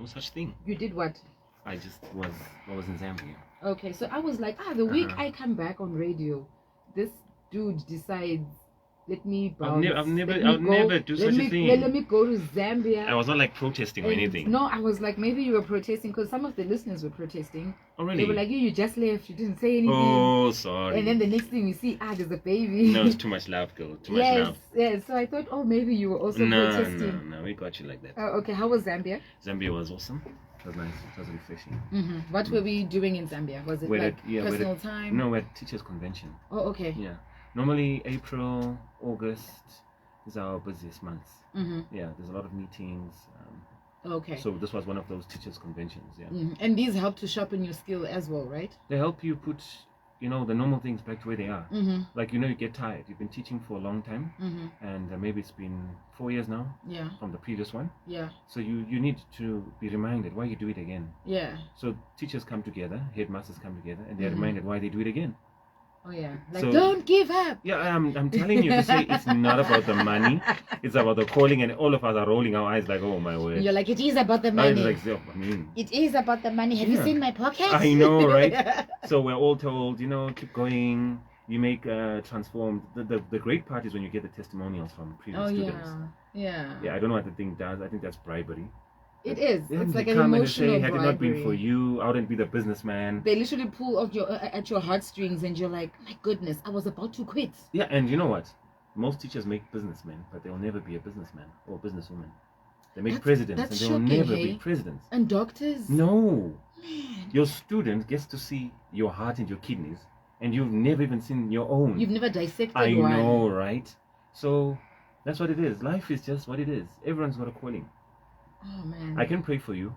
No such thing. You did what? I was in Zambia. Okay, so I was like, the week I come back on radio, this dude decides, let me bounce. I'll never do such a thing. Let me go to Zambia. I was not like protesting or anything. No, I was like, maybe you were protesting because some of the listeners were protesting. Oh, really? They were like, you just left. You didn't say anything. Oh, sorry. And then the next thing we see, there's a baby. No, it's too much love, girl. Too much love. Yes. So I thought, maybe you were also protesting. No, we got you like that. Oh, okay. How was Zambia? Zambia was awesome. It was nice. It was refreshing. Mm-hmm. What were we doing in Zambia? Was it personal time? No, we're at teachers' convention. Oh, okay. Yeah. Normally April, August is our busiest months. Mm-hmm. Yeah, there's a lot of meetings. Okay. So this was one of those teachers' conventions. Yeah. Mm-hmm. And these help to sharpen your skill as well, right? They help you put, the normal things back to where they are. Mm-hmm. Like, you get tired. You've been teaching for a long time. Mm-hmm. And maybe it's been 4 years now. Yeah. From the previous one. Yeah. So you need to be reminded why you do it again. Yeah. So teachers come together, headmasters come together, and they're reminded why they do it again. Oh yeah, like so, don't give up. Yeah, I'm telling you to say it's not about the money, it's about the calling, and all of us are rolling our eyes like, oh my word. You're like, it is about the money. It is about the money. Have you seen my pockets? I know, right? So we're all told, keep going. You make transformed. The great part is when you get the testimonials from previous students. Yeah. I don't know what the thing does. I think that's bribery. It is. It's like an come emotional and say, had bribery. it not been for you, I wouldn't be the businessman. They literally pull at your heartstrings, and you're like, my goodness, I was about to quit. Yeah, and you know what? Most teachers make businessmen, but they'll never be a businessman or a businesswoman. They make presidents, and they'll never be presidents. And doctors? No. Man. Your student gets to see your heart and your kidneys, and you've never even seen your own. You've never dissected one. I one. know, right? So that's what it is. Life is just what it is. Everyone's got a calling. Oh man! I can pray for you,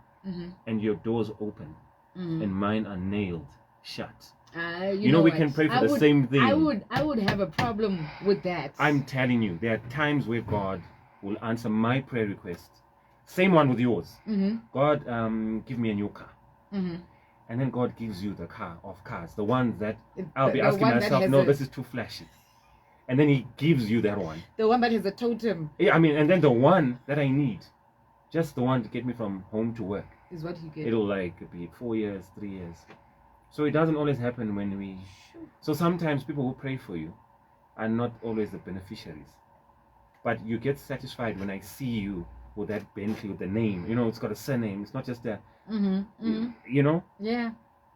and your doors open, and mine are nailed shut. You know we can pray for the same thing. I would have a problem with that. I'm telling you, there are times where God will answer my prayer request. Same one with yours. God, give me a new car. And then God gives you the car of cars, the one that I'll be asking myself, no, this is too flashy. And then He gives you that one. The one that has a totem. Yeah, and then the one that I need. Just the one to get me from home to work. Is what you get. It'll be 4 years, 3 years. So it doesn't always happen when we... So sometimes people who pray for you are not always the beneficiaries. But you get satisfied when I see you with that Bentley with the name. It's got a surname. It's not just a... Yeah.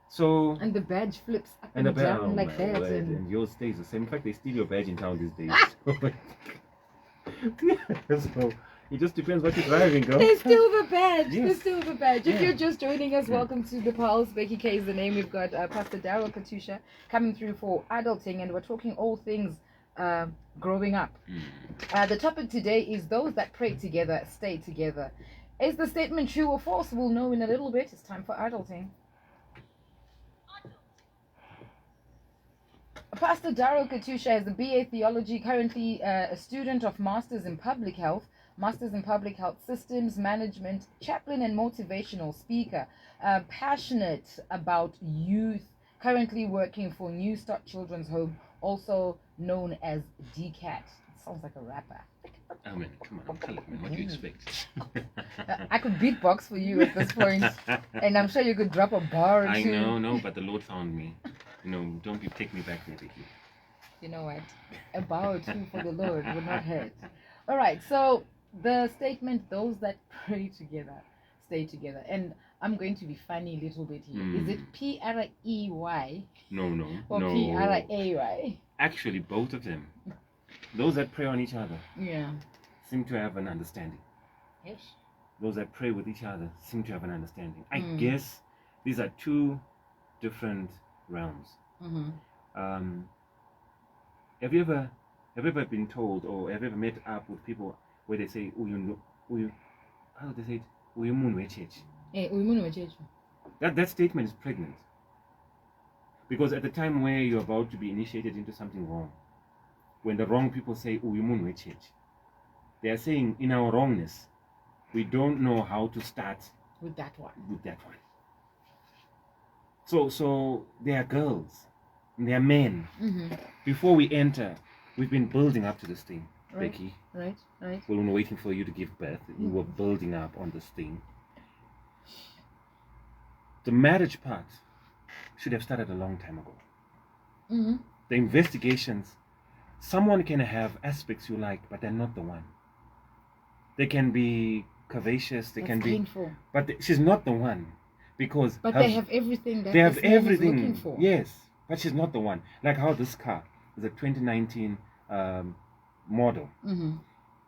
So... And the badge flips up and down like that. And yours stays the same. In fact, they steal your badge in town these days. So... It just depends what you're driving, girl. There's still the badge. Yes. There's still the badge. Yeah. If you're just joining us, welcome to The Pulse. BeckyK is the name. We've got Pastor Darrell, Katasha coming through for adulting, and we're talking all things growing up. The topic today is those that pray together, stay together. Is the statement true or false? We'll know in a little bit. It's time for adulting. Pastor Darrell Katasha is a BA Theology, currently a student of Masters in Public Health, Masters in Public Health Systems Management, chaplain and motivational speaker, passionate about youth, currently working for New Start Children's Home, also known as DCAT. Sounds like a rapper. Oh man, come on, tell it, man. What do you expect? I could beatbox for you at this point, and I'm sure you could drop a bar or two. I know, but the Lord found me. Don't take me back there, Becky. You know what? A bar or two for the Lord would not hurt. All right, so the statement, those that pray together, stay together. And I'm going to be funny a little bit here. Is it P-R-E-Y? No. Or no. P-R-A-Y? Actually, both of them. Those that pray on each other seem to have an understanding. Yes. Those that pray with each other seem to have an understanding. I guess these are two different realms. Have you ever been told, or have you ever met up with people where they say, how do they say it? That statement is pregnant. Because at the time where you're about to be initiated into something wrong, when the wrong people say, they are saying, in our wrongness, we don't know how to start with that one. So they are girls, and they are men. Before we enter, we've been building up to this thing, right. Becky. Right. We were waiting for you to give birth. We were building up on this thing. The marriage part should have started a long time ago. Mm-hmm. The investigations, someone can have aspects you like, but they're not the one. They can be curvaceous, they can be painful. But she's not the one, because but they have everything that they have this man is everything looking for. Yes, but she's not the one. Like how this car is a 2019 model,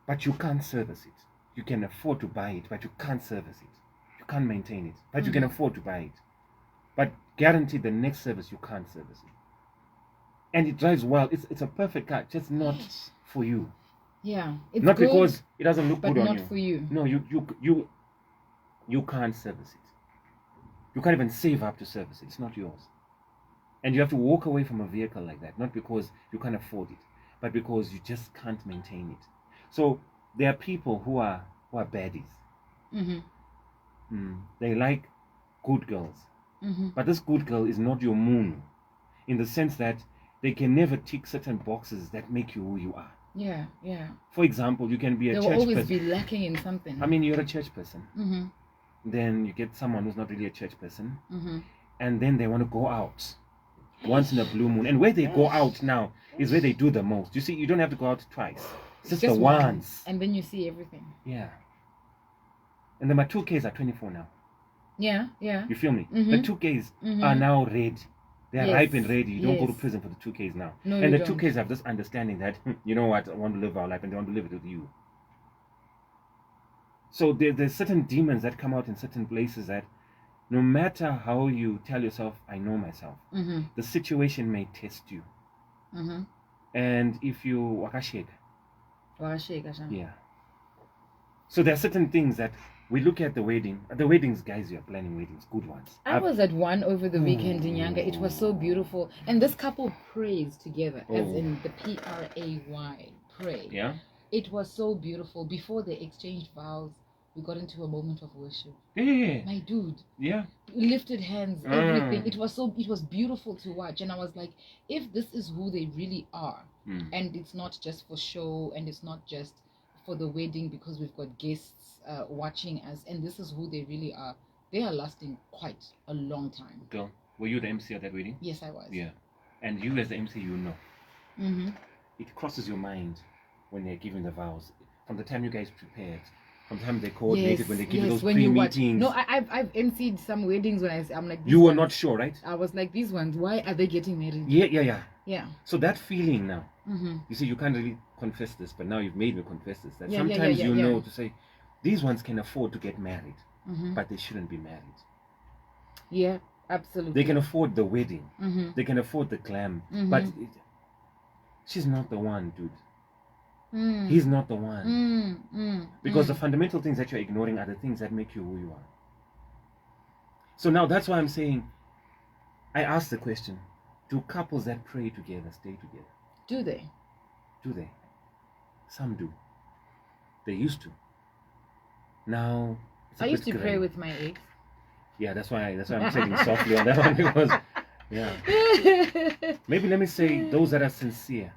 but you can't service it. You can afford to buy it, but you can't service it. You can't maintain it, but you can afford to buy it. But guaranteed the next service you can't service it. And it drives well. It's a perfect car, just not for you. Yeah, it's not good, because it doesn't look but good on you. not for you. No, you can't service it. You can't even save up to service it. It's not yours. And you have to walk away from a vehicle like that, not because you can't afford it, but because you just can't maintain it. So there are people who are baddies. They like good girls. But this good girl is not your moon, in the sense that they can never tick certain boxes that make you who you are. Yeah, yeah. For example, you can be a church person. They will always be lacking in something. I mean, you're a church person. Then you get someone who's not really a church person. And then they want to go out once in a blue moon. And where they go out now is where they do the most. You see, you don't have to go out twice. It's just the once. And then you see everything. Yeah. And then my 2Ks are 24 now. Yeah, yeah. You feel me? The 2Ks are now ready. They are ripe and ready. You don't go to prison for the 2Ks now. No, and you the don't. 2Ks have this understanding that, you know what, I want to live our life and they want to live it with you. So there's certain demons that come out in certain places that no matter how you tell yourself, I know myself, the situation may test you. And if you wakashega. Yeah. So there are certain things that we look at the weddings, guys, you are planning weddings, good ones. I was at one over the weekend in Yanga. It was so beautiful. And this couple prays together, as in the P-R-A-Y, pray. Yeah. It was so beautiful. Before they exchanged vows, we got into a moment of worship. Yeah. My dude. Yeah. Lifted hands, everything. It was beautiful to watch. And I was like, if this is who they really are, and it's not just for show, and it's not just for the wedding because we've got guests watching us, and this is who they really are, they are lasting quite a long time. Girl, were you the MC at that wedding? Yes, I was. Yeah. And you as the MC, you know. It crosses your mind when they're giving the vows. From the time you guys prepared, from the time they coordinated, when they give you those pre-meetings. No, I've MC'd some weddings when I'm like, you were not sure, right? I was like, these ones, why are they getting married? Yeah. So that feeling now, you see, you can't really confess this, but now you've made me confess this. That sometimes you know to say, these ones can afford to get married, but they shouldn't be married. Yeah, absolutely. They can afford the wedding. They can afford the glam, but she's not the one, dude. He's not the one. Because the fundamental things that you're ignoring are the things that make you who you are. So now that's why I'm saying, I asked the question, do couples that pray together stay together? Do they? Do they? Some do. They used to. Now, I used to pray with my ex. Yeah, that's why I'm saying softly on that one, because, yeah. Maybe let me say those that are sincere.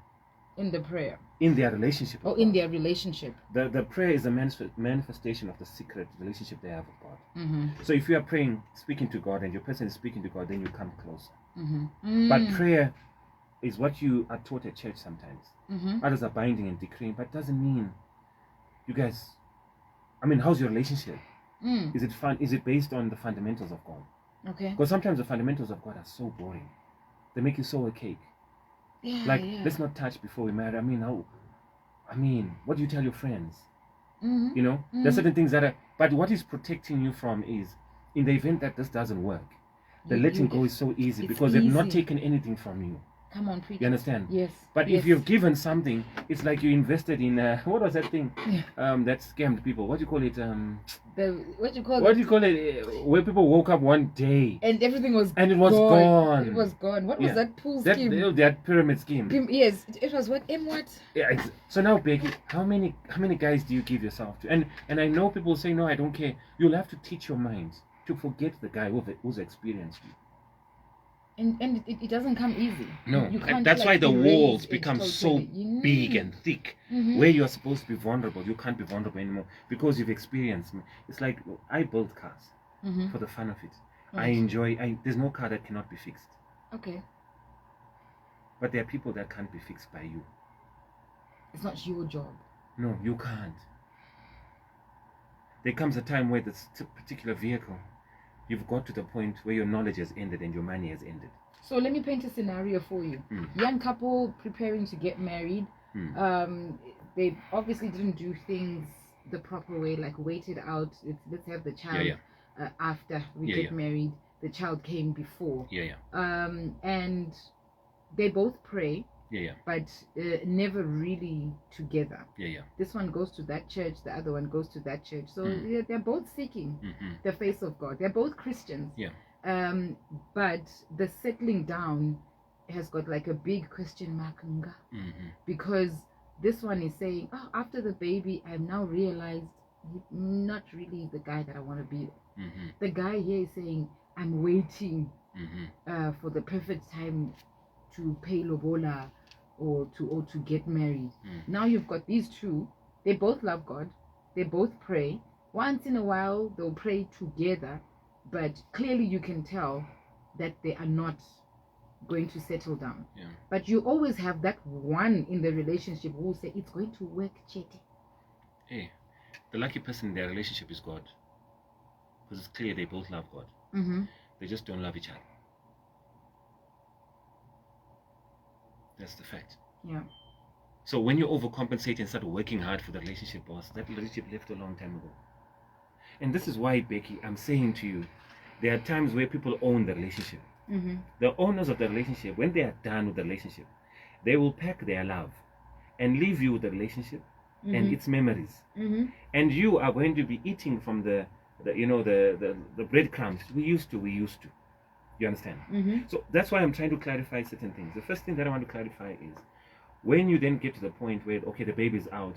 In the prayer. In their relationship. Oh, in their relationship. The prayer is a manifestation of the secret relationship they have with God. So if you are praying, speaking to God, and your person is speaking to God, then you come closer. But prayer is what you are taught at church sometimes. Others are binding and decreeing, but it doesn't mean you guys. I mean, how's your relationship? Is it fun? Is it based on the fundamentals of God? Okay. Because sometimes the fundamentals of God are so boring. They make you so archaic. Let's not touch before we marry. I mean, what do you tell your friends? You know, there's certain things that are. But what is protecting you from is, in the event that this doesn't work, the letting go is so easy because they've not taken anything from you. Come on, preach. You understand? Yes. But if you've given something, it's like you invested in what was that thing? That scammed people. What do you call it? What do you call it? Where people woke up one day and everything was and it was gone. It was gone. What was that pool scheme? That pyramid scheme. Yes, it was what? What? Yeah. So now, Becky, how many guys do you give yourself to? And I know people say, no, I don't care. You'll have to teach your mind to forget the guy who's experienced you. And it doesn't come easy. No, you can't, that's why the walls become so big and thick. Where you're supposed to be vulnerable, you can't be vulnerable anymore because you've experienced. It's like I build cars for the fun of it. Right. There's no car that cannot be fixed. Okay. But there are people that can't be fixed by you. It's not your job. No, you can't. There comes a time where this particular vehicle, you've got to the point where your knowledge has ended and your money has ended. So let me paint a scenario for you. Young couple preparing to get married. They obviously didn't do things the proper way, like waited out. Let's have the child after we get married. The child came before. And they both pray. But never really together. This one goes to that church, the other one goes to that church. So they're both seeking the face of God. They're both Christians. But the settling down has got like a big question mark, because this one is saying, oh, after the baby, I've now realized he's not really the guy that I want to be with. The guy here is saying, I'm waiting for the perfect time to pay lobola or to get married. Now you've got these two. They both love God. They both pray. Once in a while, they'll pray together. But clearly you can tell that they are not going to settle down. But you always have that one in the relationship who will say, it's going to work, Chete. Hey, the lucky person in their relationship is God. Because it's clear they both love God. They just don't love each other. That's the fact. So when you overcompensate and start working hard for the relationship, boss, that relationship left a long time ago. And this is why, Becky, I'm saying to you, there are times where people own the relationship. The owners of the relationship, when they are done with the relationship, they will pack their love and leave you with the relationship and its memories. And you are going to be eating from the breadcrumbs. We used to. You understand? So that's why I'm trying to clarify certain things. The first thing that I want to clarify is, when you then get to the point where, okay, the baby's out,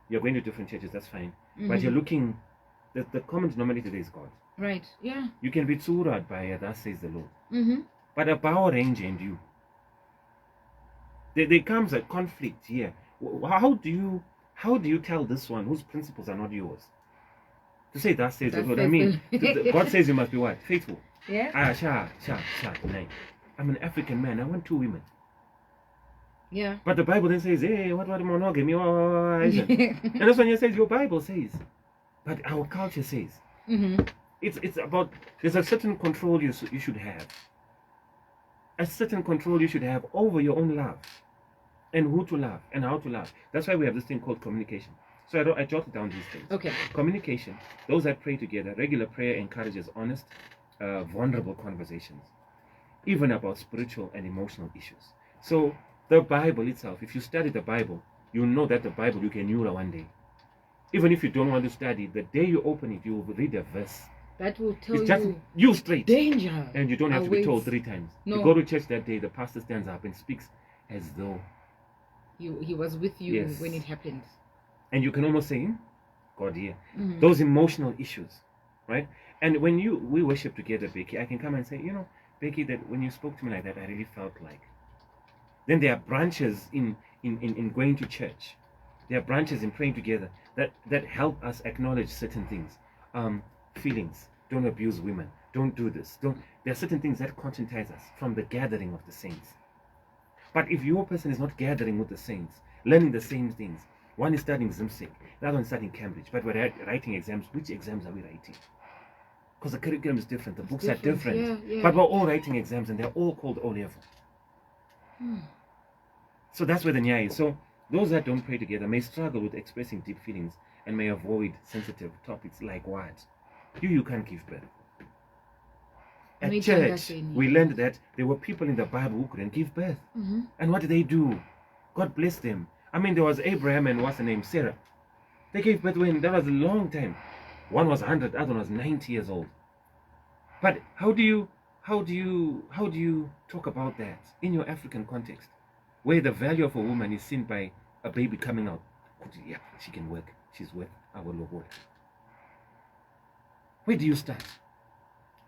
you're going to different churches, that's fine. But you're looking, the common denominator is God. Right, yeah. You can be tsurad by thus says the Lord. But a power range and you. There comes a conflict here. How do you tell this one whose principles are not yours to say thus says the Lord? I mean, God says you must be what? Faithful. I'm an African man. I want 2 women. But the Bible then says, hey, what monogamy? And that's when it says your Bible says. But our culture says. It's about, there's a certain control you should have. A certain control you should have over your own love. And who to love and how to love. That's why we have this thing called communication. So I jotted down these things. Okay. Communication. Those that pray together. Regular prayer encourages honest, vulnerable conversations, even about spiritual and emotional issues. So the Bible itself, if you study the Bible, you know that the Bible you can use one day. Even if you don't want to study, the day you open it, you will read a verse. That will tell it's just you straight. Danger. And you don't have to be told 3 times. No. You go to church that day, the pastor stands up and speaks as though he was with you when it happened. And you can almost say, God here. Those emotional issues, right? And when we worship together, Becky, I can come and say, Becky, that when you spoke to me like that, I really felt like. Then there are branches in going to church. There are branches in praying together that help us acknowledge certain things. Feelings. Don't abuse women. Don't do this. There are certain things that conscientize us from the gathering of the saints. But if your person is not gathering with the saints, learning the same things, one is studying Zimsek, the other one is studying Cambridge, but we're writing exams. Which exams are we writing? Because the curriculum is different, the books are different. But we're all writing exams and they're all called O-level. So that's where the nyaya is. So those that don't pray together may struggle with expressing deep feelings and may avoid sensitive topics like what? You can't give birth. At church, we learned that there were people in the Bible who couldn't give birth. And what did they do? God bless them. I mean, there was Abraham and what's the name? Sarah. They gave birth when that was a long time. One was 100, the other one was 90 years old. But how do you talk about that in your African context, where the value of a woman is seen by a baby coming out? Yeah, she can work. She's worth our logo. Where do you start?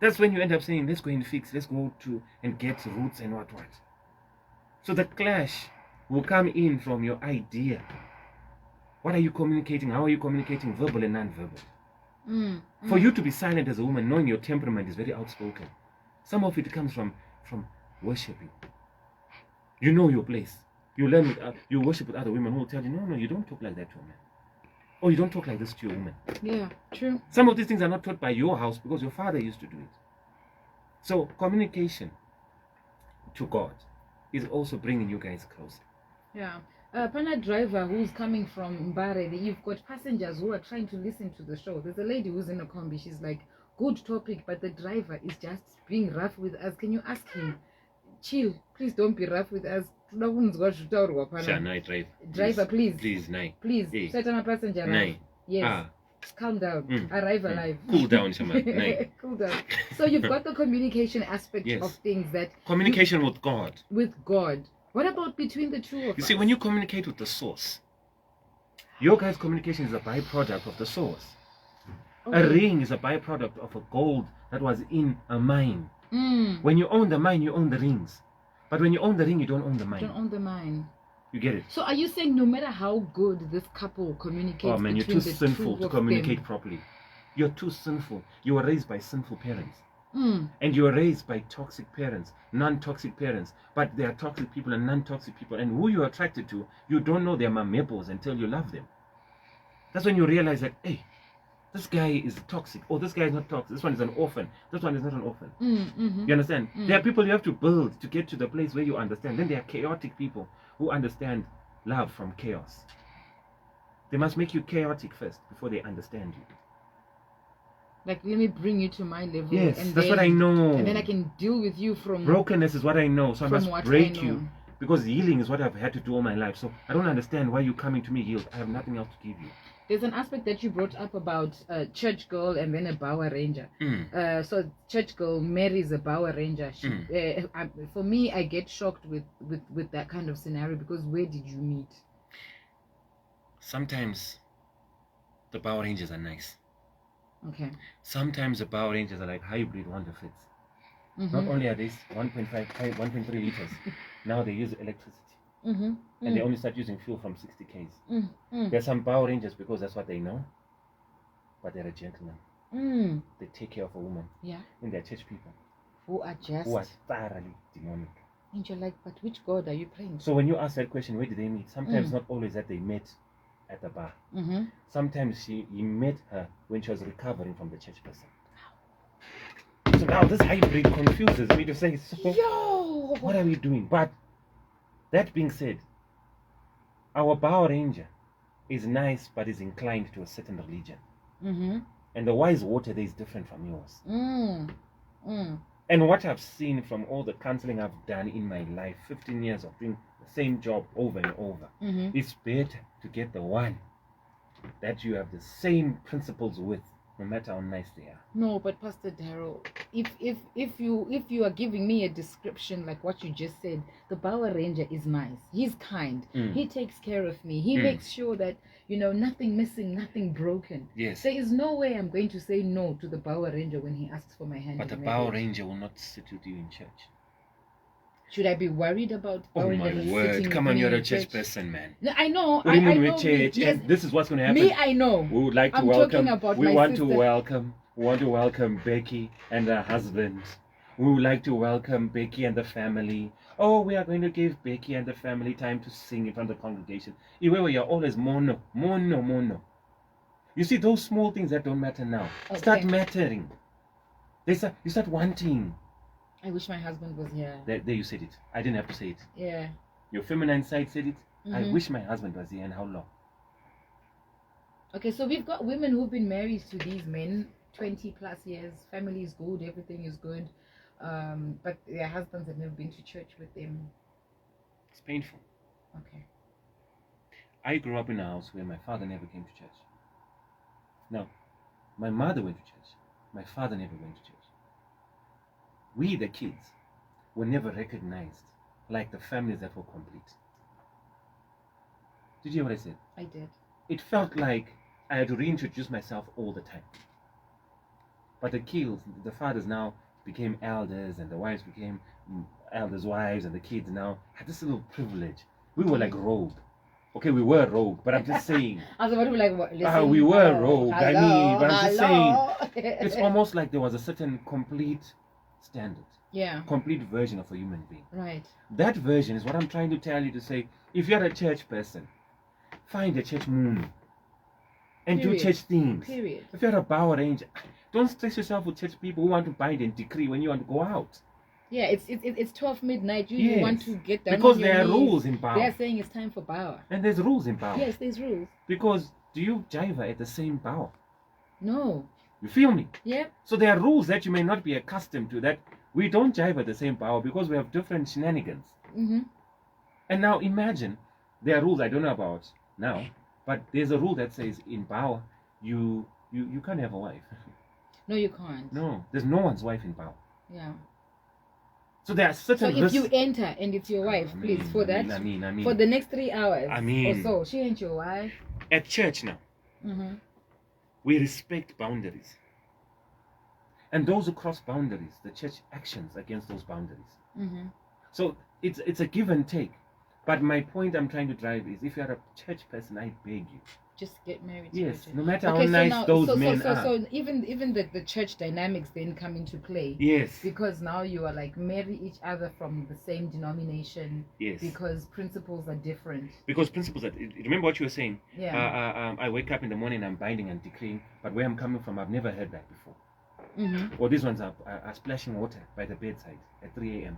That's when you end up saying, let's go and fix, let's go to and get roots and what. So the clash will come in from your idea. What are you communicating? How are you communicating, verbal and non-verbal? For you to be silent as a woman, knowing your temperament is very outspoken. Some of it comes from worshiping. You know your place. You learn with you worship with other women who will tell you, no, you don't talk like that to a man. Or you don't talk like this to your woman. Yeah, true. Some of these things are not taught by your house because your father used to do it. So communication to God is also bringing you guys closer. Yeah. Pana driver who's coming from Mbare, you've got passengers who are trying to listen to the show. There's a lady who's in a combi. She's like, good topic, but the driver is just being rough with us. Can you ask him? Chill, please don't be rough with us. Driver, please. Please, nine. Please, Hey. set my passenger. Nine. Yes. Calm down. Arrive alive. Cool down, Shama. Nine. Cool down. So you've got the communication aspect Yes. of things that Communication with God. with God. What about between the two of us? You see, when you communicate with the source, your guys' communication is a byproduct of the source. Okay. A ring is a byproduct of a gold that was in a mine. When you own the mine, you own the rings. But when you own the ring, you don't own the mine. Don't own the mine. You get it? So are you saying no matter how good this couple communicates, Oh man, you're too between the sinful two to of communicate them, properly. You're too sinful. You were raised by sinful parents. Mm. And you were raised by toxic parents, non-toxic parents. But there are toxic people and non-toxic people. And who you're attracted to, you don't know they're mamebos until you love them. That's when you realize that, hey, this guy is toxic. Or this guy is not toxic. This one is an orphan. This one is not an orphan. You understand? There are people you have to build to get to the place where you understand. Then there are chaotic people who understand love from chaos. They must make you chaotic first before they understand you. Like, let me bring you to my level. Yes, and that's then, what I know. And then I can deal with you from... Brokenness is what I know, so I from must what break I you. know. Because healing is what I've had to do all my life. So I don't understand why you're coming to me healed. I have nothing else to give you. There's an aspect that you brought up about a church girl and then a Power Ranger. So church girl marries a Power Ranger. She, for me, I get shocked with that kind of scenario because where did you meet? Sometimes the Power Rangers are nice. Okay. Sometimes the Power Rangers are like hybrid wonder fits. Not only are they 1.3 liters, now they use electricity. And they only start using fuel from 60 Ks. There's some Power Rangers because that's what they know, but they're a gentleman. They take care of a woman. Yeah. And they're church people Who are thoroughly demonic. And you're like, but which God are you praying to? So when you ask that question, where did they meet? Sometimes not always that they met at the bar. Sometimes he met her when she was recovering from the church person. So now this hybrid confuses me to say, so Yo! what are we doing? But that being said, our Power Ranger is nice but is inclined to a certain religion. And the wise water there is different from yours. And what I've seen from all the counseling I've done in my life, 15 years of doing the same job over and over, it's better to get the one that you have the same principles with, no matter how nice they are. No, but Pastor Darrell, if you are giving me a description like what you just said, the Power Ranger is nice. He's kind. He takes care of me. He makes sure that, nothing missing, nothing broken. Yes. There is no way I'm going to say no to the Power Ranger when he asks for my hand. But the in Power marriage. Ranger will not sit with you in church. Should I be worried about Oh Power my Ranger word! sitting Come with on, me you're a in church person, man. No, I know. What do you mean I know. with church? Yes, And this is what's going to happen. me, I know. We would like to I'm welcome. talking about We my want sister. to welcome. We want to welcome Becky and her husband. We would like to welcome Becky and the family. Oh, we are going to give Becky and the family time to sing in front of the congregation. Iwewe, you're always mono. You see, those small things that don't matter now start mattering. You start wanting. I wish my husband was here. There you said it. I didn't have to say it. Yeah. Your feminine side said it. I wish my husband was here. And how long? Okay, so we've got women who've been married to these men 20 plus years. Family is good, everything is good, but their husbands have never been to church with them. It's painful. Okay. I grew up in a house where my father never came to church. No, my mother went to church. My father never went to church. We, the kids, were never recognized like the families that were complete. Did you hear what I said? I did. It felt like I had to reintroduce myself all the time. But the fathers now became elders, and the wives became elders' wives, and the kids now had this little privilege. We were like rogue. Okay, we were rogue, but I'm just saying. I was about to be like, what? Listen, We were rogue. I mean, but I'm just saying. saying. It's almost like there was a certain complete standard. Yeah. Complete version of a human being. Right. That version is what I'm trying to tell you to say. If you're a church person, find a church moon and do church things. Period. If you're a Power Ranger, don't stress yourself with church people who want to bind and decree when you want to go out. Yeah, it's 12 midnight. You want to get down because on your there are knees. rules in power. They're saying it's time for power. And there's rules in power. Yes, there's rules. Because do you jive at the same power? No. You feel me? Yeah. So there are rules that you may not be accustomed to, that we don't jive at the same power because we have different shenanigans. Mm-hmm. And now imagine, there are rules I don't know about now, but there's a rule that says in power, you can't have a wife. No, you can't. No, there's no one's wife in power. Yeah. So there are certain So if you enter and it's your wife, please, for the next 3 hours or so, she ain't your wife. At church now, we respect boundaries. And those who cross boundaries, the church actions against those boundaries. So it's a give and take. But my point I'm trying to drive is, if you're a church person, I beg you, just get married. Yes, no matter how nice those men are. So even the church dynamics then come into play. Yes. Because now you are like marry each other from the same denomination. Yes. Because principles are different. Because principles are. Remember what you were saying. Yeah. I wake up in the morning, I'm binding and decreeing, but where I'm coming from, I've never heard that before. Or these ones are splashing water by the bedside at 3 a.m.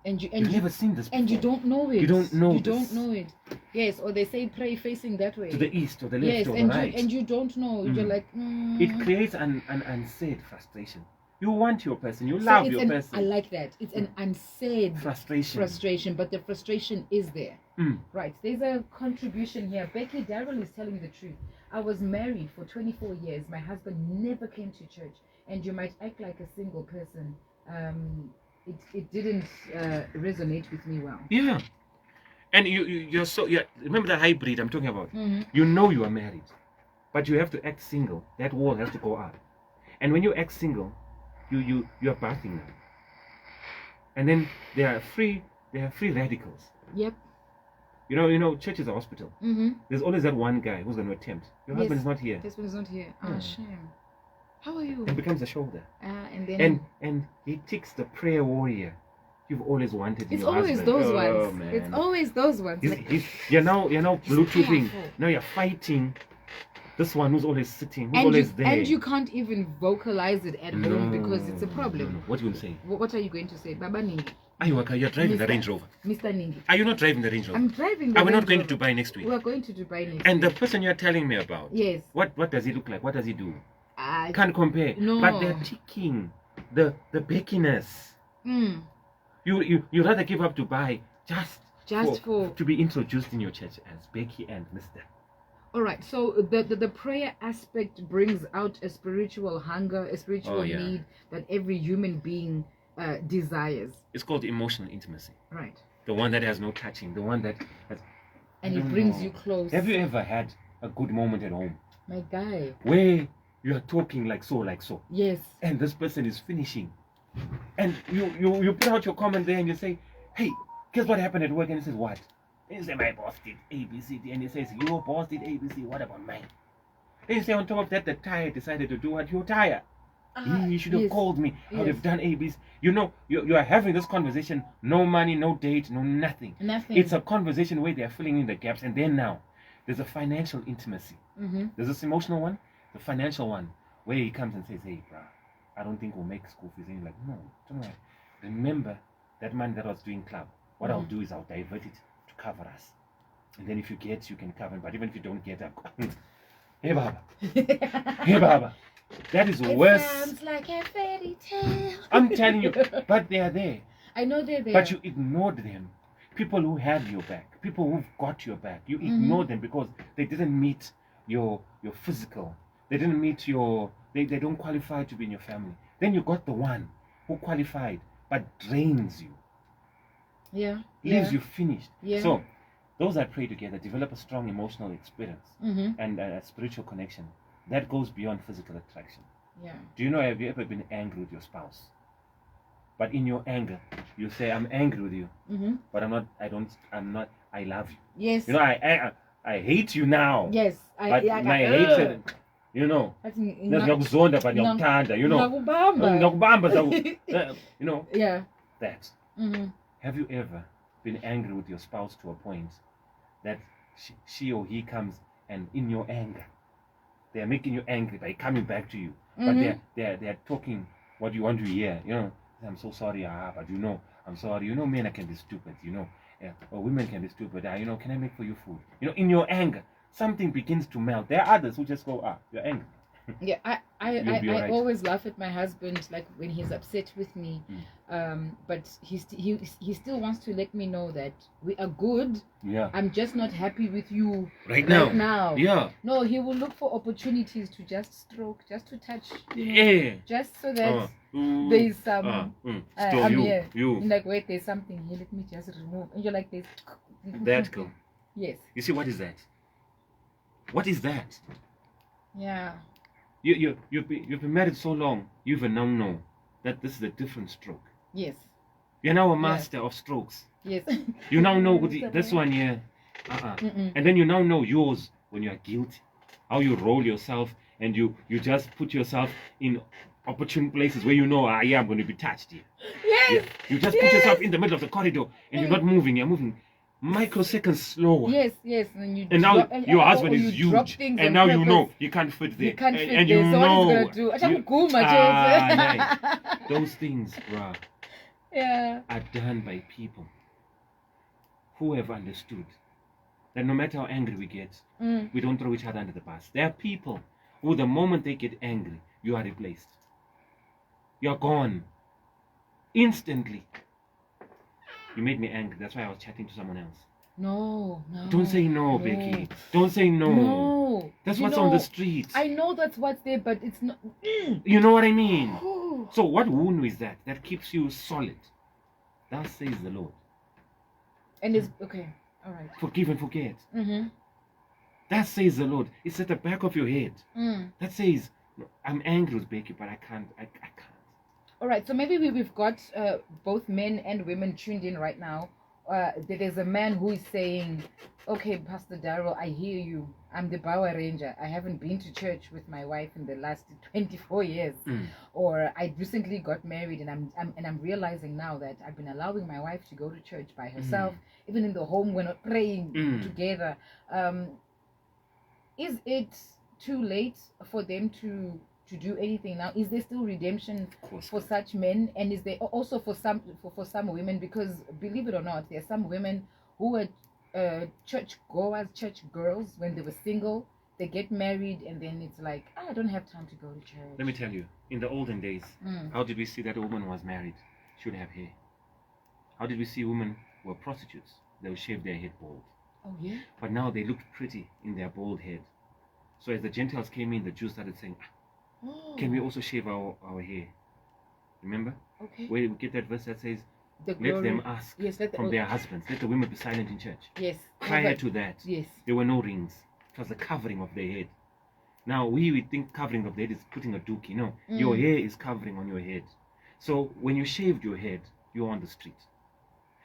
And you've never seen this before. And you don't know it. You don't know You don't know it. Yes, or they say pray facing that way. To the east or the left yes, or and the right. And you don't know. You're like... It creates an unsaid frustration. You want your person. You love your person. I like that. It's an unsaid frustration. But the frustration is there. Right. There's a contribution here. Becky, Darrell is telling the truth. I was married for 24 years. My husband never came to church. And you might act like a single person. It didn't resonate with me well. Yeah. And you're so... remember the hybrid I'm talking about? You know you are married. But you have to act single. That wall has to go up. And when you act single, you are bathing them. And then there are free radicals. Yep. You know, church is a hospital. There's always that one guy who's going to attempt. Your husband is not here. Husband is not here. Oh, shame. How are you? It becomes a shoulder. And then and he ticks the prayer warrior you've always wanted in it's your always husband. those ones. Man. It's always those ones. You're now Bluetoothing. Now you're fighting this one who's always sitting, who's always there. And you can't even vocalize it at home because it's a problem. No. What are you going to say? What are you going to say? Baba Ningi. You're driving the Range Rover. Mr. Ningi. Are you not driving the Range Rover? I'm driving the Are we Range not going Rover. to Dubai next week? We're going to Dubai next And week. the person you're telling me about, yes. What does he look like? What does he do? I can't compare. No. But they're ticking the beckiness. You rather give up Dubai just for to be introduced in your church as Becky and Mr. All right. So the prayer aspect brings out a spiritual hunger, a spiritual need that every human being desires. It's called emotional intimacy. Right. The one that has no touching. The one that has. And it brings you close. Have you ever had a good moment at home? My guy. Where you are talking like so. Yes. And this person is finishing. And you put out your comment there and you say, hey, guess what happened at work? And he says, what? And you say, my boss did A, B, C, D. And he says, your boss did A, B, C. What about mine? And you say, on top of that, the tire decided to do what? Your tire. He should have called me. I would have done A, B, C. You know, you are having this conversation. No money, no date, no nothing. Nothing. It's a conversation where they are filling in the gaps. And then now, there's a financial intimacy. There's this emotional one, the financial one, where he comes and says, hey, bro, I don't think we'll make school fees. And you're like, no, don't worry. Remember that money that I was doing club. What I'll do is I'll divert it to cover us. And then if you get, you can cover. But even if you don't get, hey, Baba. Hey, Baba. That is worse. Sounds like a fairy tale. I'm telling you. But they are there. I know they're there. But you ignored them. People who have your back. People who've got your back. You ignored them because they didn't meet your physical. They didn't meet your... They don't qualify to be in your family. Then you got the one who qualified but drains you. Yeah. Leaves you finished. Yeah. So, those that pray together develop a strong emotional experience and a spiritual connection that goes beyond physical attraction. Yeah. Do you know, have you ever been angry with your spouse? But in your anger, you say, I'm angry with you. But I love you. Yes. You know, I hate you now. Yes. But my hatred, you know. Ngiyakuzonda but ngiyakuthanda, you know. Ngiyakubamba. You know. Yeah. That. Have you ever been angry with your spouse to a point that she or he comes and in your anger, they are making you angry by coming back to you, but they're talking what you want to hear, you know. I'm so sorry, but you know, I'm sorry. You know, men can be stupid, you know. Or women can be stupid. You know, can I make for you food? You know, in your anger, something begins to melt. There are others who just go, you're angry. Yeah, I right. always laugh at my husband, like when he's upset with me, but he still wants to let me know that we are good. Yeah. I'm just not happy with you right now. Yeah. No, he will look for opportunities to just stroke, just to touch. Just so that there's some. I'm here. Like, wait, there's something here. Let me just remove. And you're like this. That girl. Yes. You see, what is that? What is that? Yeah. You've been married so long, you even now know that this is a different stroke. Yes. You're now a master of strokes. Yes. You now know this one here. And then you now know yours when you are guilty. How you roll yourself and you just put yourself in opportune places where you know, I'm going to be touched here. Yes. Yeah. You just put yourself in the middle of the corridor and you're not moving. You're moving microseconds slower. Yes. And now your husband is huge, and now you know you can't fit there. And you so know what he's gonna do. Those things, bruh, are done by people who have understood that no matter how angry we get, we don't throw each other under the bus. There are people who, the moment they get angry, you are replaced. You're gone instantly. You made me angry. That's why I was chatting to someone else. No. Don't say no, Becky. Don't say no. No. That's what's on the street. I know that's what's there, but it's not. You know what I mean? So what wound is that? That keeps you solid. That says the Lord. And it's okay. All right. Forgive and forget. That says the Lord. It's at the back of your head. That says, I'm angry with Becky, but I can't. All right, so maybe we've got both men and women tuned in right now. There's a man who is saying, okay, Pastor Darrell, I hear you. I'm the Power Ranger. I haven't been to church with my wife in the last 24 years. Or I recently got married and I'm realizing now that I've been allowing my wife to go to church by herself. Even in the home, we're not praying together. Is it too late for them to do anything now? Is there still redemption for such men? And is there also for some women? Because believe it or not, there are some women who were church goers, church girls when they were single. They get married and then it's like, I don't have time to go to church. Let me tell you, in the olden days, how did we see that a woman was married should have hair? How did we see women who were prostitutes? They would shave their head bald. Oh yeah. But now they looked pretty in their bald head. So as the Gentiles came in, the Jews started saying, can we also shave our hair? Remember? Okay. Where we get that verse that says, let them ask from their husbands. Let the women be silent in church. Yes. Prior to that, there were no rings. It was the covering of their head. Now we think covering of the head is putting a dookie. No, your hair is covering on your head. So when you shaved your head, you were on the street.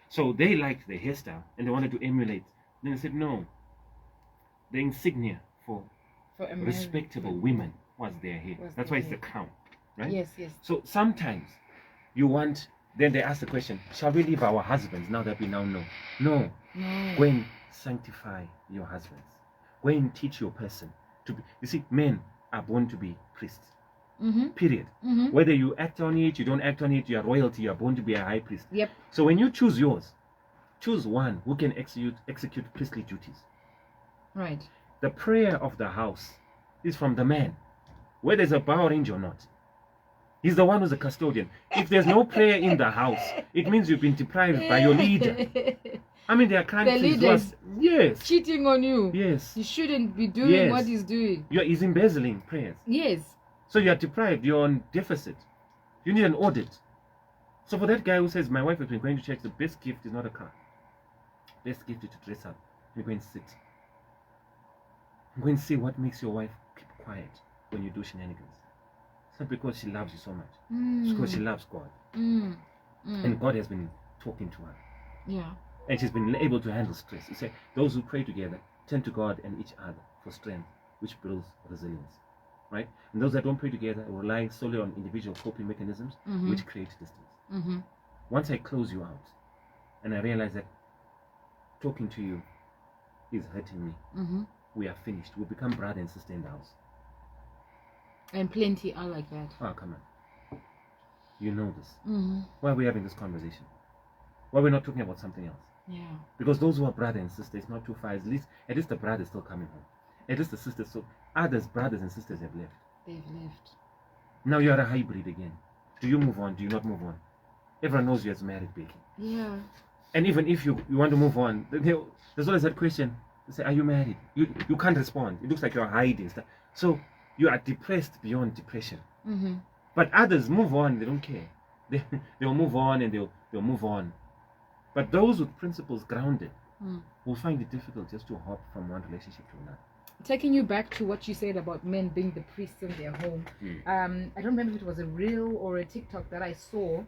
So they liked the hairstyle and they wanted to emulate. Then they said, no. The insignia for respectable women was their hair. That's why it's the crown, right? Yes. So sometimes you want, then they ask the question, shall we leave our husbands now that we now know? No. Go and sanctify your husbands. Go and teach your person to be. You see, men are born to be priests. Period. Whether you act on it, you don't act on it, you are royalty, you are born to be a high priest. Yep. So when you choose yours, choose one who can execute priestly duties. Right. The prayer of the house is from the man, whether there's a Power Ranger or not. He's the one who's a custodian. If there's no prayer in the house, it means you've been deprived by your leader. I mean, there are countries who are cheating on you. Yes. He shouldn't be doing what he's doing. He's embezzling prayers. Yes. So you're deprived. You're on deficit. You need an audit. So for that guy who says, my wife has been going to church, the best gift is not a car. Best gift is to dress up. You're going to sit. I'm going to see what makes your wife keep quiet when you do shenanigans. It's not because she loves you so much. It's because she loves God. And God has been talking to her. Yeah. And she's been able to handle stress. You say, those who pray together turn to God and each other for strength, which builds resilience, right? And those that don't pray together rely solely on individual coping mechanisms, which create distance. Once I close you out, and I realize that talking to you is hurting me, we are finished. We become brother and sister in the house. And plenty are like that. Oh, come on. You know this. Why are we having this conversation? Why are we not talking about something else? Yeah. Because those who are brother and sister, it's not too far. At least the brother is still coming home. At least the sisters, so others, brothers and sisters have left. They've left. Now you are a hybrid again. Do you move on? Do you not move on? Everyone knows you as married, Becky. Yeah. And even if you want to move on, there's always that question. They say, are you married? You can't respond. It looks like you're hiding. So you are depressed beyond depression. But others move on. They don't care. They'll move on and they'll move on. But those with principles grounded will find it difficult just to hop from one relationship to another. Taking you back to what you said about men being the priests in their home, I don't remember if it was a reel or a TikTok that I saw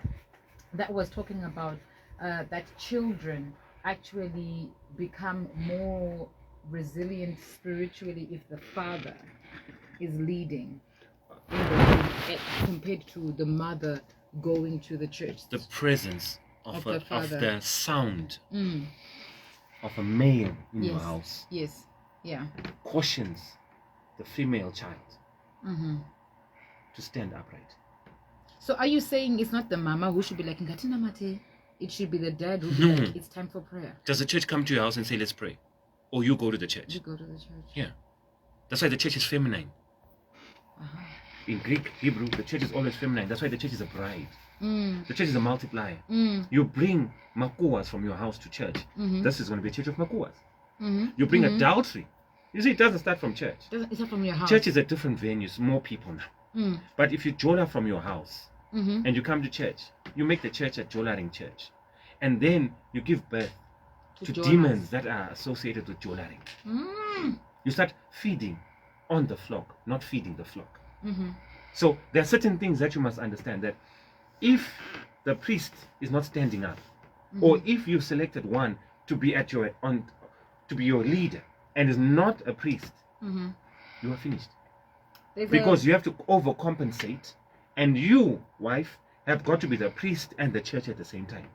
that was talking about that children actually become more resilient spiritually if the father is leading in the home compared to the mother going to the church. The presence of the sound of a male in your house cautions the female child to stand upright. So are you saying it's not the mama who should be like Ngatina Mate? It should be the dad who should be like, it's time for prayer. Does the church come to your house and say, let's pray? Or you go to the church? You go to the church. Yeah. That's why the church is feminine. In Greek, Hebrew, the church is always feminine. That's why the church is a bride. The church is a multiplier. You bring makuas from your house to church. This is going to be a church of makuas. You bring adultery. You see, it doesn't start from church. It's not from your house. Church is a different venue. More people now. But if you jola from your house and you come to church, you make the church a jolaring church. And then you give birth to demons that are associated with jolaring. You start feeding on the flock, not feeding the flock. So there are certain things that you must understand, that if the priest is not standing up, or if you've selected one to be to be your leader and is not a priest, you are finished. Because you have to overcompensate, and you, wife, have got to be the priest and the church at the same time.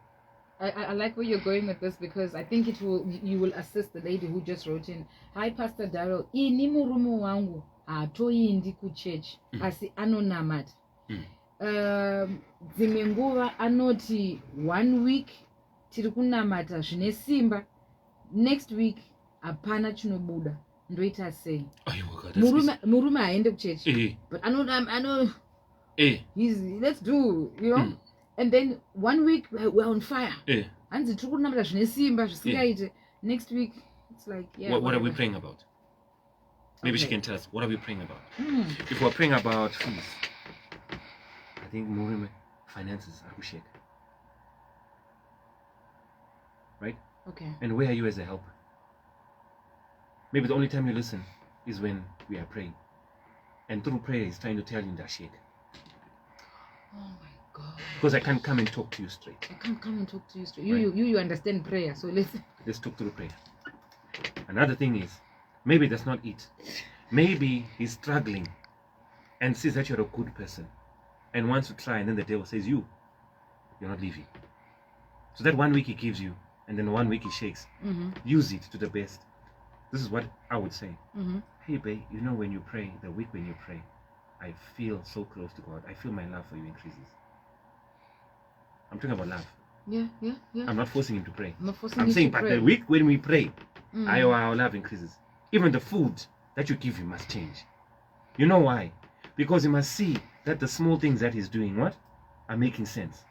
I like where you're going with this, because I think you will assist the lady who just wrote in. Hi, Pastor Darrell. Ini murumu wangu atoyindi ku church asi anonamata. Dzimwe nguva anoti 1 week tiri kunamata zvine simba, next week hapana chinobuda. Ndoita sei? Murume haende kuchechi, but let's do, and then 1 week we're on fire. Hanzi tiri kunamata zvine simba zvisingaite. Next week it's like, what are we praying about? Maybe she can tell us, what are we praying about? If we're praying about fees, I think murume finances are kusheka. Right? Okay. And where are you as a helper? Maybe the only time you listen is when we are praying. And through prayer, he's trying to tell you that shake. Oh my God. Because I can't come and talk to you straight. I can't come and talk to you straight. You understand prayer, so let's talk through prayer. Another thing is, maybe that's not it. Maybe he's struggling and sees that you're a good person and wants to try, and then the devil says, you're not leaving. So that 1 week he gives you, and then 1 week he shakes. Use it to the best. This is what I would say. Hey, babe, when you pray, the week when you pray, I feel so close to God. I feel my love for you increases. I'm talking about love. Yeah. I'm not forcing him to pray. I'm saying, but the week when we pray, our love increases. Even the food that you give him must change. You know why? Because he must see that the small things that he's doing, are making sense.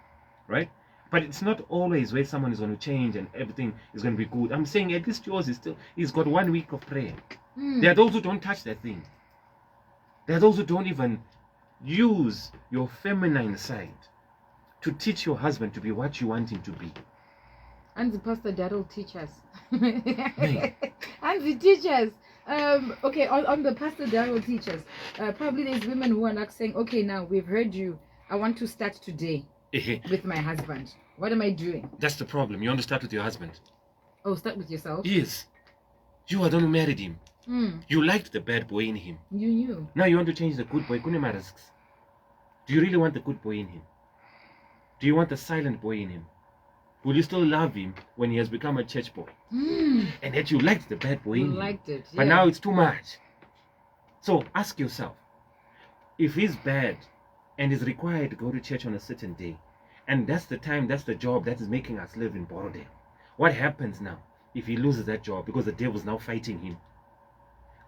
Right? But it's not always where someone is going to change and everything is going to be good. I'm saying at least yours he's got 1 week of prayer. There are those who don't touch that thing. There are those who don't even use your feminine side to teach your husband to be what you want him to be. And the Pastor Darrell teaches. And the teachers. Okay, on the Pastor Darrell teachers, probably there's women who are not saying, okay, now we've heard you. I want to start today with my husband. What am I doing? That's the problem. You want to start with your husband. Oh, start with yourself? Yes. You are the one who married him. You liked the bad boy in him. You knew. Now you want to change the good boy. Kunema risks. Do you really want the good boy in him? Do you want the silent boy in him? Will you still love him when he has become a church boy? And yet you liked the bad boy in him. You liked it. Yeah. But now it's too much. So ask yourself, if he's bad and is required to go to church on a certain day, and that's the time, that's the job that is making us live in Borodale, what happens now if he loses that job because the devil's now fighting him?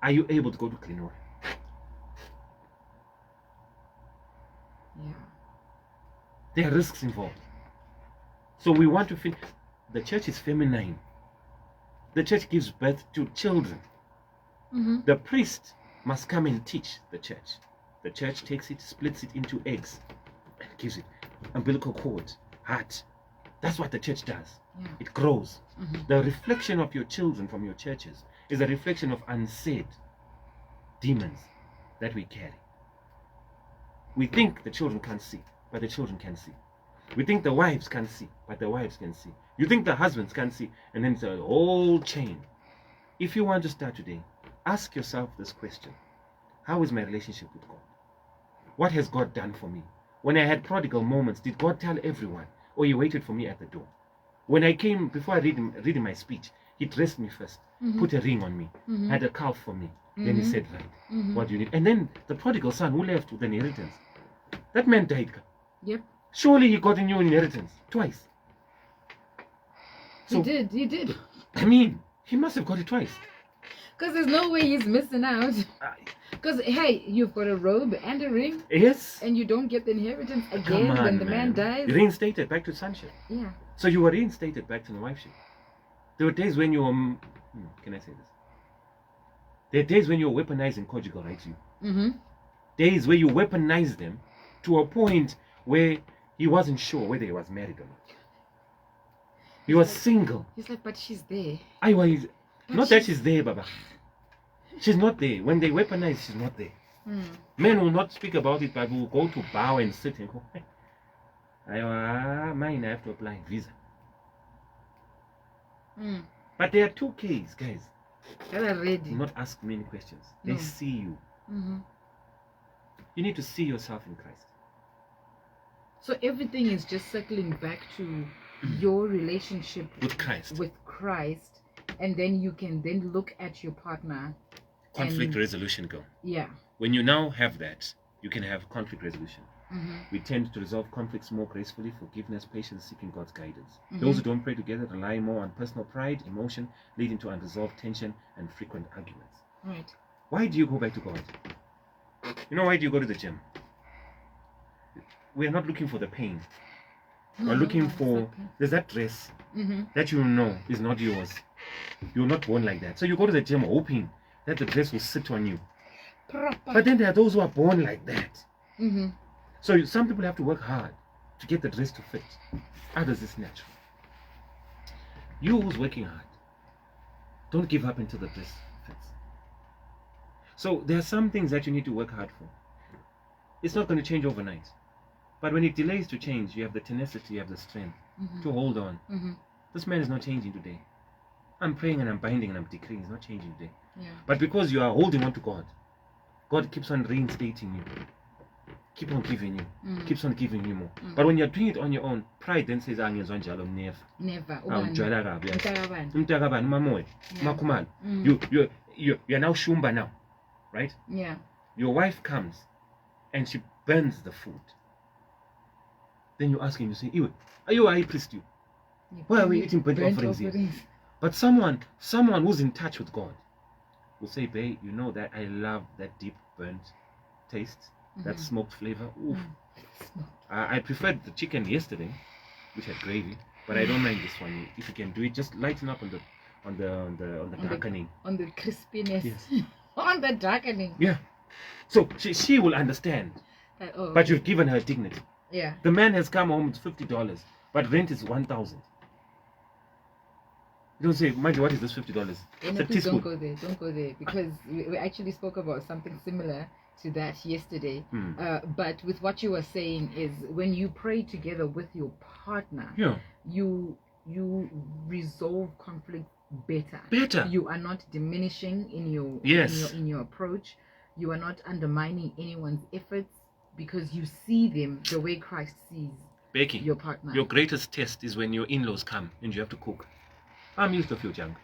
Are you able to go to Glenora? Yeah. There are risks involved. So we want to finish. The church is feminine. The church gives birth to children. The priest must come and teach the church. The church takes it, splits it into eggs, and gives it umbilical cord, heart. That's what the church does. Yeah. It grows. The reflection of your children from your churches is a reflection of unsaid demons that we carry. We think the children can't see, but the children can see. We think the wives can't see, but the wives can see. You think the husbands can't see, and then it's a whole chain. If you want to start today, ask yourself this question. How is my relationship with God? What has God done for me? When I had prodigal moments, did God tell everyone, or he waited for me at the door? When I came, before I read my speech, he dressed me first, put a ring on me, had a calf for me. Then he said, right, what do you need? And then the prodigal son who left with an inheritance, that man died. Yep. Surely he got a new inheritance twice. So, He did. I mean, he must have got it twice. Because there's no way he's missing out. Because, hey, you've got a robe and a ring. Yes. And you don't get the inheritance again when the man dies. Reinstated back to sonship. Yeah. So you were reinstated back to the wifeship. There were days when you were, can I say this? There are days when you were weaponizing conjugal rights. Days where you weaponized them to a point where he wasn't sure whether he was married or not. He was single. He's like, but she's there. Not that she's there, Baba. She's not there. When they weaponize, she's not there. Men will not speak about it, but will go to bow and sit and go, mine, I have to apply visa. But there are 2 Ks, guys. That are ready. Do not ask many questions. They see you. You need to see yourself in Christ. So everything is just circling back to your relationship with Christ. And then you can then look at your partner. Conflict resolution go. Yeah. When you now have that, you can have conflict resolution. We tend to resolve conflicts more gracefully, forgiveness, patience, seeking God's guidance. Those who don't pray together rely more on personal pride, emotion, leading to unresolved tension and frequent arguments. Right. Why do you go back to God? You know, why do you go to the gym? We're not looking for the pain. We're looking for, there's that dress that you know is not yours. You're not born like that. So you go to the gym hoping that the dress will sit on you. But then there are those who are born like that. So some people have to work hard to get the dress to fit. Others it's natural. You who's working hard, don't give up until the dress fits. So there are some things that you need to work hard for. It's not going to change overnight. But when it delays to change, you have the tenacity, you have the strength to hold on. This man is not changing today. I'm praying and I'm binding and I'm decreeing. It's not changing today. Yeah. But because you are holding on to God, God keeps on reinstating you. Keep on giving you. Keeps on giving you more. But when you're doing it on your own, pride then says, never. Never. You're now shumba now. Right? Yeah. Your wife comes and she burns the food. Then you ask him, you say, are you a high priest? Why are we eating burnt offerings here? But someone who's in touch with God will say, babe, you know that I love that deep burnt taste, that smoked flavor. I preferred the chicken yesterday, which had gravy, but I don't mind this one. If you can do it, just lighten up on the darkening. On the crispiness. Yes. On the darkening. Yeah. So she will understand. But you've given her dignity. Yeah. The man has come home with $50, but rent is $1,000. You don't say, mind you, what is this $50? Don't go there. Don't go there, because we actually spoke about something similar to that yesterday. But with what you were saying is, when you pray together with your partner, you resolve conflict better. You are not diminishing in your in your approach. You are not undermining anyone's efforts because you see them the way Christ sees Becky, your partner. Your greatest test is when your in-laws come and you have to cook. I'm used to your junk.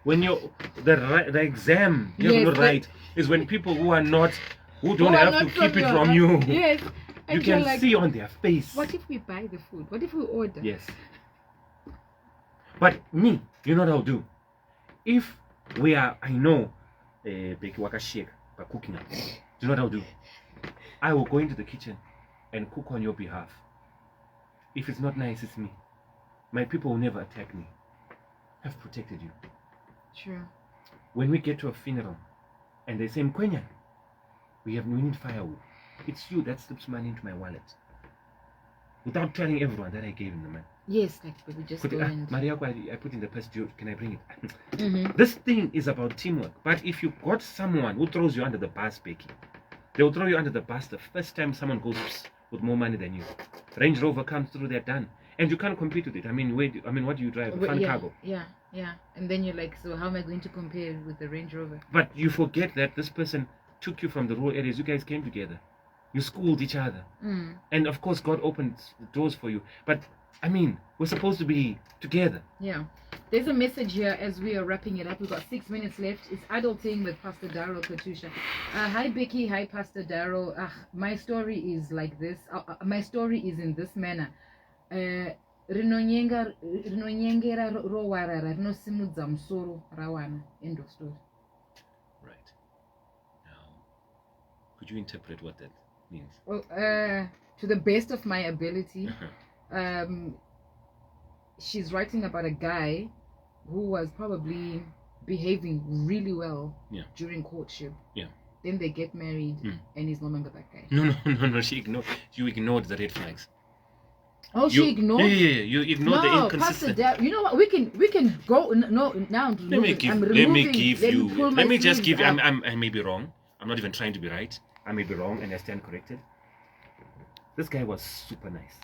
When the exam you have to write is when people who don't have to keep it from you. Yes. You can see on their face. What if we buy the food? What if we order? Yes. But me, you know what I'll do? If we are, I know, Becky Waka Shake, but cooking up. Do you know what I'll do? I will go into the kitchen and cook on your behalf. If it's not nice, it's me. My people will never attack me. I've protected you. Sure. When we get to a funeral and they say, Mkwenya, we need firewood. It's you that slips money into my wallet. Without telling everyone that I gave him the money. Yes, like, but we just go and... Maria, I put in the purse, can I bring it? This thing is about teamwork. But if you got someone who throws you under the bus, Becky, they'll throw you under the bus the first time someone goes with more money than you. Range Rover comes through, they're done. And you can't compete with it. I mean, what do you drive? A fun cargo. Yeah. And then you're like, so how am I going to compare with the Range Rover? But you forget that this person took you from the rural areas. You guys came together. You schooled each other. And of course, God opened the doors for you. But, I mean, we're supposed to be together. Yeah. There's a message here as we are wrapping it up. We've got 6 minutes left. It's Adulting with Pastor Darrell Katasha. Hi, Becky. Hi, Pastor Darrell. My story is like this. My story is in this manner. Rinonyengera rowarara rinosimudza musoro rawana. End of story. Right. Now, could you interpret what that means? Well, to the best of my ability, she's writing about a guy who was probably behaving really well during courtship. Yeah. Then they get married and he's no longer that guy. No. You ignored the red flags. Oh, she ignored. Yeah. You ignored the inconsistent. You know what? We can go now. Let me just give you. I may be wrong. I'm not even trying to be right. I may be wrong, and I stand corrected. This guy was super nice,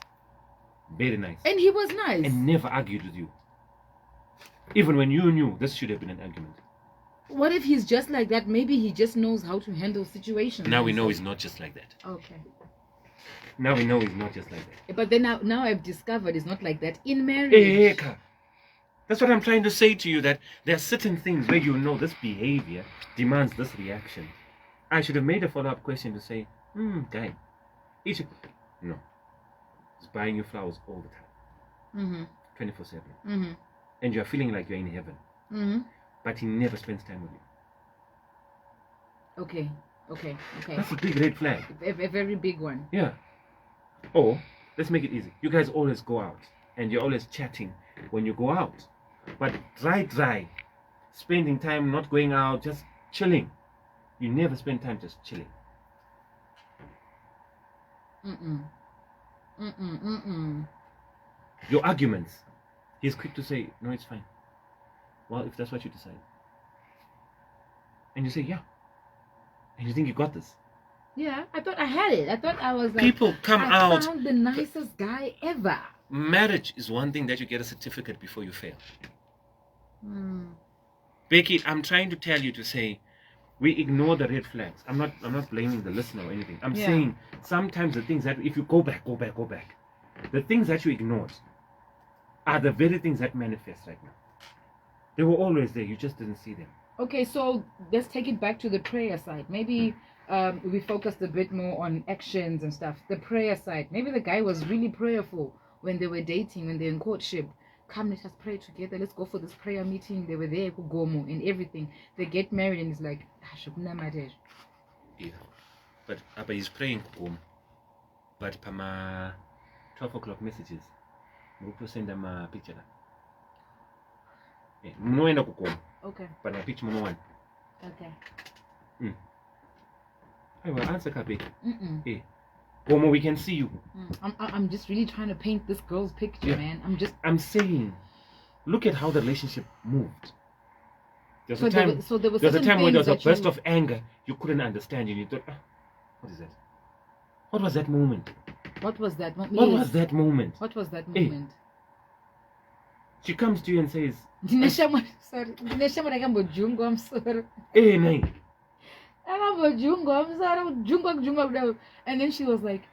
very nice, and he was nice, and never argued with you. Even when you knew this should have been an argument. What if he's just like that? Maybe he just knows how to handle situations. Now we know he's not just like that. Okay. Now we know he's not just like that. But then now I've discovered it's not like that in marriage. That's what I'm trying to say to you, that there are certain things where you know this behavior demands this reaction. I should have made a follow-up question to say, guy, no. He's buying you flowers all the time. 24/7. And you're feeling like you're in heaven. But he never spends time with you. Okay. That's a big red flag. A very big one. Yeah. Or, let's make it easy. You guys always go out. And you're always chatting when you go out. But dry. Spending time not going out, just chilling. You never spend time just chilling. Your arguments. He's quick to say, no, it's fine. Well, if that's what you decide. And you say, yeah. And you think you got this. Yeah, I thought I had it. I thought I was like, people come out. I found the nicest guy ever. Marriage is one thing that you get a certificate before you fail. Becky, I'm trying to tell you to say, we ignore the red flags. I'm not blaming the listener or anything. I'm saying sometimes the things that if you go back, the things that you ignored are the very things that manifest right now. They were always there. You just didn't see them. Okay, so let's take it back to the prayer side. Maybe we focused a bit more on actions and stuff. The prayer side. Maybe the guy was really prayerful when they were dating, when they're in courtship. Come, let us pray together. Let's go for this prayer meeting. They were there, Kugomo, and everything. They get married and it's like, yeah. But he's praying Kugomo. But Pama 12 o'clock messages. We'll send them a picture. Okay. But I picture one. Okay. I will answer Kabe. Hey. Gomo, we can see you. I'm just really trying to paint this girl's picture, man. I'm saying, look at how the relationship moved. There was a time when there was a burst of anger you couldn't understand, and you thought, what is that? What was that moment? What was that moment? What was that moment? What was that moment? She comes to you and says, Sorry. I'm sorry. hey, nay. I'm sorry. And then she was like,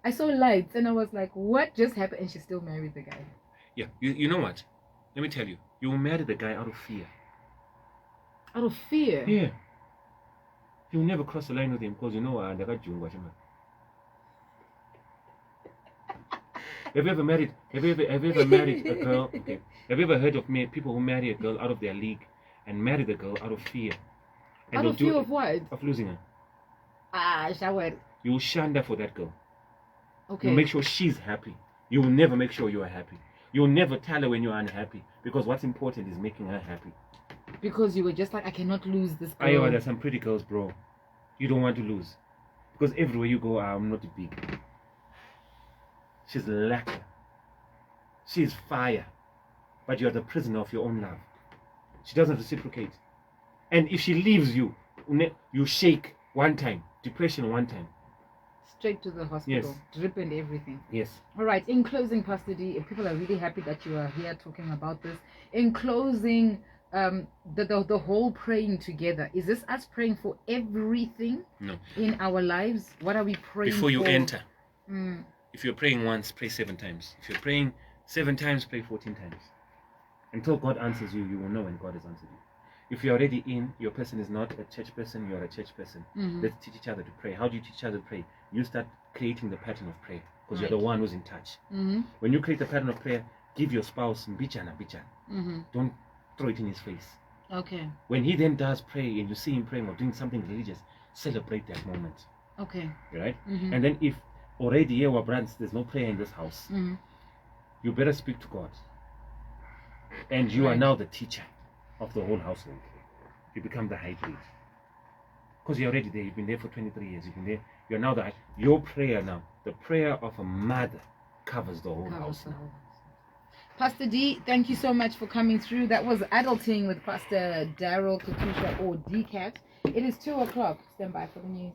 I saw lights and I was like, what just happened? And she still married the guy. Yeah, you know what? Let me tell you. You will marry the guy out of fear. Out of fear? Yeah. You'll never cross the line with him because you know they got Jungwa. Have you ever married a girl? Okay. Have you ever heard of people who marry a girl out of their league and marry the girl out of fear? And out of fear of what? Of losing her. Shower. You will shanda for that girl. Okay. You make sure she's happy. You will never make sure you are happy. You will never tell her when you are unhappy because what's important is making her happy. Because you were just like, I cannot lose this girl. There's some pretty girls, bro. You don't want to lose. Because everywhere you go, I'm not big. She's lacquer. She's fire. But you're the prisoner of your own love. She doesn't reciprocate. And if she leaves you, you shake one time. Depression one time. Straight to the hospital. Yes. Drip and everything. Yes. All right. In closing, Pastor D, people are really happy that you are here talking about this. In closing, the whole praying together, is this us praying for everything in our lives? What are we praying before you for? enter? If you're praying once, pray 7 times. If you're praying 7 times, pray 14 times. Until God answers you, you will know when God has answered you. If you're already in, your person is not a church person, you're a church person. Let's teach each other to pray. How do you teach each other to pray? You start creating the pattern of prayer because you're the one who's in touch. When you create the pattern of prayer, give your spouse bichana. Don't throw it in his face. Okay. When he then does pray and you see him praying or doing something religious, celebrate that moment. Okay. Right? And then if already our brands, there's no prayer in this house, you better speak to God. And you are now the teacher of the whole household. You become the high priest. Because you're already there. You've been there for 23 years. You've been there. You're now your prayer now, the prayer of a mother covers the whole house now. Pastor D, thank you so much for coming through. That was Adulting with Pastor Darrell, Katasha, or DCAT. It is 2 o'clock. Stand by for the news.